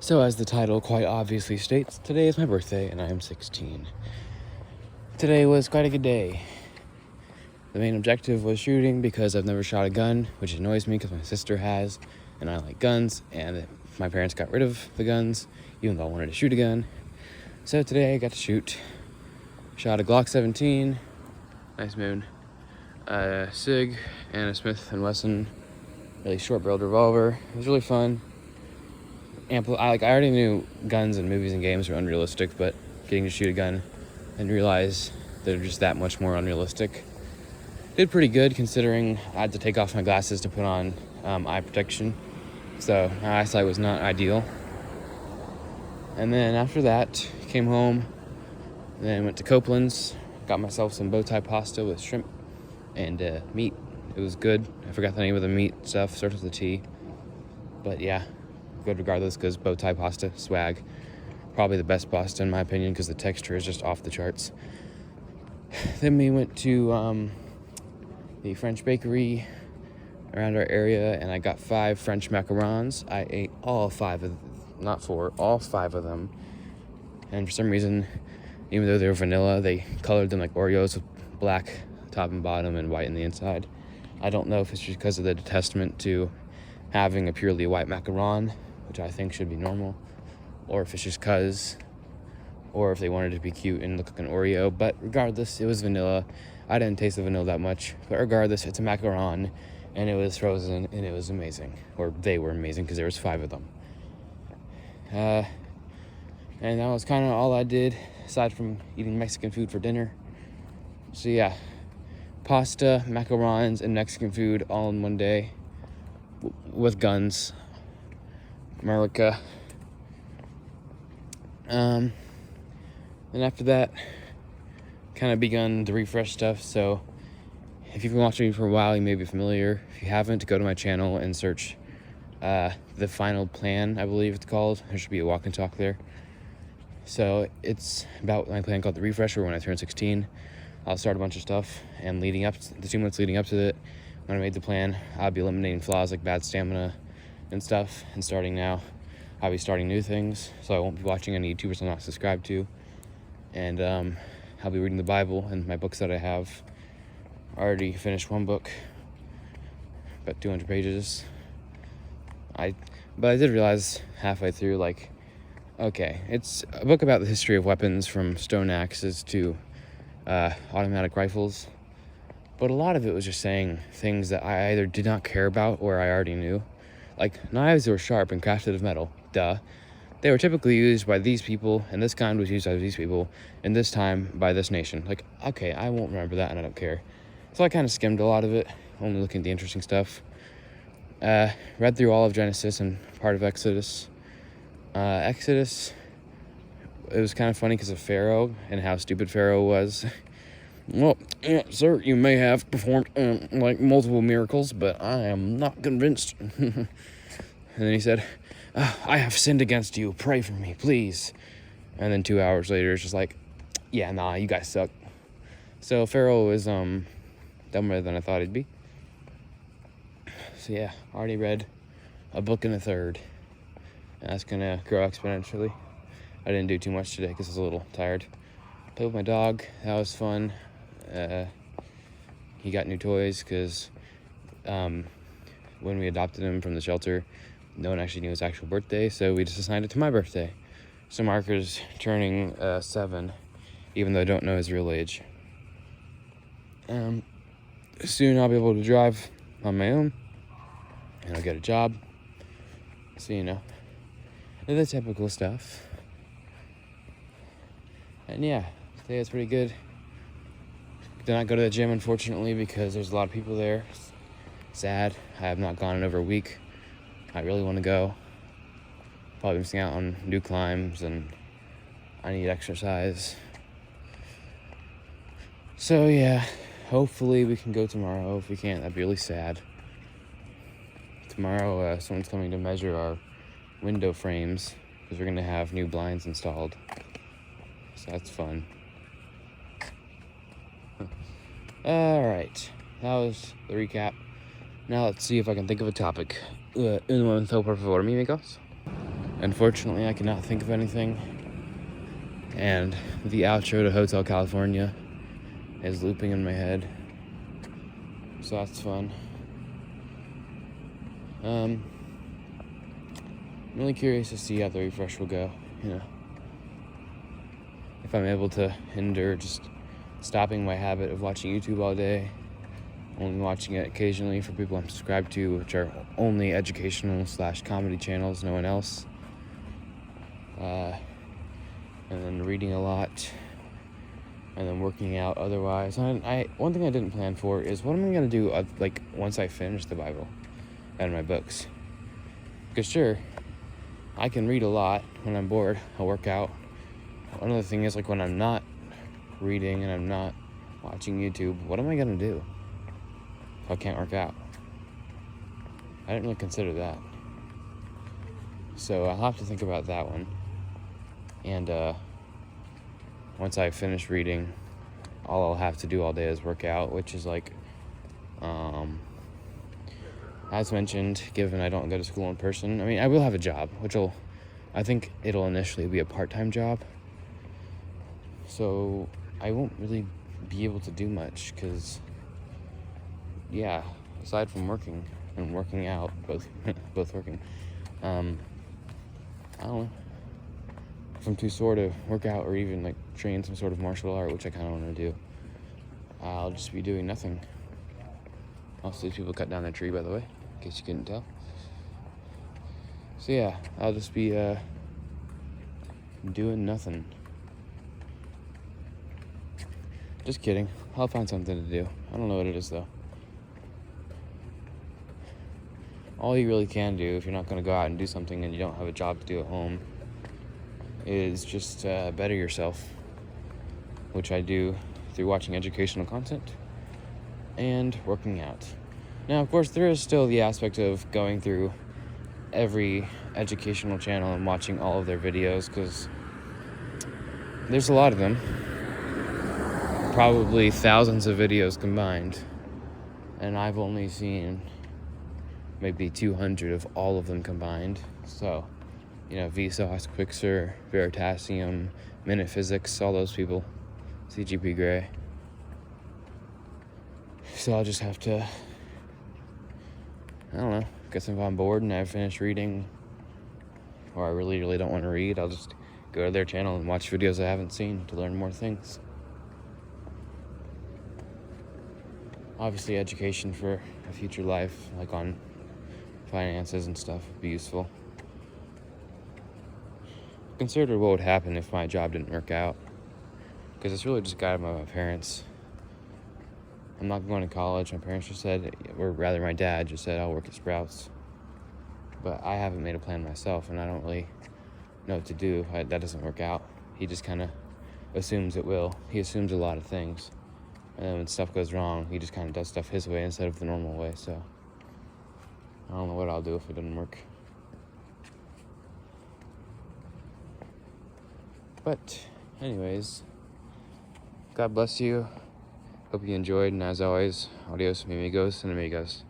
So as the title quite obviously states, today is my birthday and I am 16. Today was quite a good day. The main objective was shooting because I've never shot a gun, which annoys me because my sister has, and I like guns, and my parents got rid of the guns, even though I wanted to shoot a gun. So today I got to shoot. Shot a Glock 17, nice moon, a SIG, and a Smith & Wesson, really short-barreled revolver. It was really fun. I already knew guns in movies and games were unrealistic, but getting to shoot a gun and realize they're just that much more unrealistic. Did pretty good considering I had to take off my glasses to put on eye protection, so my eyesight was not ideal. And then after that, came home, then went to Copeland's, got myself some bow tie pasta with shrimp and meat. It was good. I forgot the name of the meat stuff, starts with a T, but yeah. Good regardless, because bow tie pasta, swag. Probably the best pasta in my opinion because the texture is just off the charts. Then we went to the French bakery around our area and I got 5 French macarons. I ate all 5 of, not 4, all 5 of them. And for some reason, even though they were vanilla, they colored them like Oreos with black top and bottom and white in the inside. I don't know if it's just because of the testament to having a purely white macaron, which I think should be normal, or if it's just cuz, or if they wanted to be cute and look like an Oreo. But regardless, it was vanilla. I didn't taste the vanilla that much, but regardless, it's a macaron, and it was frozen, and it was amazing. Or they were amazing, because there was 5 of them. And that was kind of all I did, aside from eating Mexican food for dinner. So yeah, pasta, macarons, and Mexican food all in one day, with guns. America. And after that, kind of begun to refresh stuff. So if you've been watching me for a while, you may be familiar. If you haven't, go to my channel and search The Final Plan, I believe it's called. There should be a walk and talk there. So it's about my plan called The Refresher. When I turn 16, I'll start a bunch of stuff, and leading up to, the 2 months leading up to it, when I made the plan, I'll be eliminating flaws like bad stamina and stuff, and starting now, I'll be starting new things, so I won't be watching any YouTubers I'm not subscribed to, and I'll be reading the Bible and my books that I have. I already finished one book, about 200 pages. But I did realize halfway through, like, okay, it's a book about the history of weapons from stone axes to automatic rifles, but a lot of it was just saying things that I either did not care about or I already knew. Like, knives were sharp and crafted of metal, duh. They were typically used by these people, and this kind was used by these people, and this time by this nation. Like, okay, I won't remember that, and I don't care. So I kind of skimmed a lot of it, only looking at the interesting stuff. Read through all of Genesis and part of Exodus. Exodus, it was kind of funny because of Pharaoh and how stupid Pharaoh was. Well, yeah, sir, you may have performed multiple miracles, but I am not convinced. And then he said, I have sinned against you. Pray for me, please. And then 2 hours later, it's just like, yeah, nah, you guys suck. So Pharaoh is dumber than I thought he'd be. So yeah, already read a book and a third. And that's going to grow exponentially. I didn't do too much today because I was a little tired. Played with my dog. That was fun. He got new toys because when we adopted him from the shelter, no one actually knew his actual birthday, so we just assigned it to my birthday. So Marker's turning 7, even though I don't know his real age. Soon I'll be able to drive on my own, and I'll get a job. So, you know, the typical stuff. And yeah, today was pretty good. Did not go to the gym, unfortunately, because there's a lot of people there. Sad. I have not gone in over a week. I really want to go. Probably missing out on new climbs, and I need exercise. So yeah, hopefully we can go tomorrow. If we can't, that'd be really sad. Tomorrow, someone's coming to measure our window frames because we're going to have new blinds installed. So that's fun. Alright, that was the recap. Now let's see if I can think of a topic. Un momento, por favor, amigos. Unfortunately, I cannot think of anything. And the outro to Hotel California is looping in my head. So that's fun. I'm really curious to see how the refresh will go, If I'm able to endure just stopping my habit of watching YouTube all day, only watching it occasionally for people I'm subscribed to, which are only educational / comedy channels, no one else. And then reading a lot, and then working out otherwise. One thing I didn't plan for is what am I going to do once I finish the Bible and my books. Because sure, I can read a lot when I'm bored. I'll work out. Another thing is when I'm not reading and I'm not watching YouTube, what am I going to do if I can't work out? I didn't really consider that. So I'll have to think about that one. And once I finish reading, all I'll have to do all day is work out, which is as mentioned, given I don't go to school in person, I will have a job, I think it'll initially be a part-time job. So I won't really be able to do much because, aside from working and working out, both working, I don't know. If I'm too sore to work out or even train some sort of martial art, which I kind of want to do, I'll just be doing nothing. Also, these people cut down their tree, by the way, in case you couldn't tell. So I'll just be doing nothing. Just kidding. I'll find something to do. I don't know what it is though. All you really can do if you're not going to go out and do something and you don't have a job to do at home is just better yourself, which I do through watching educational content and working out. Now, of course, there is still the aspect of going through every educational channel and watching all of their videos, because there's a lot of them, probably thousands of videos combined, and I've only seen maybe 200 of all of them combined. So Vsauce, Quixer, Veritasium, Minute Physics, all those people, CGP Grey. So I'll just have to, I don't know, guess if I'm bored and I've finished reading, or I really, really don't want to read, I'll just go to their channel and watch videos I haven't seen to learn more things. Obviously, education for a future life, on finances and stuff, would be useful. Consider what would happen if my job didn't work out, because it's really just guided by my parents. I'm not going to college. My parents just said, or rather my dad just said, I'll work at Sprouts. But I haven't made a plan myself, and I don't really know what to do if that doesn't work out. He just kind of assumes it will. He assumes a lot of things. And then when stuff goes wrong, he just kind of does stuff his way instead of the normal way. So I don't know what I'll do if it doesn't work. But anyways, God bless you. Hope you enjoyed, and as always, adios, amigos and amigos.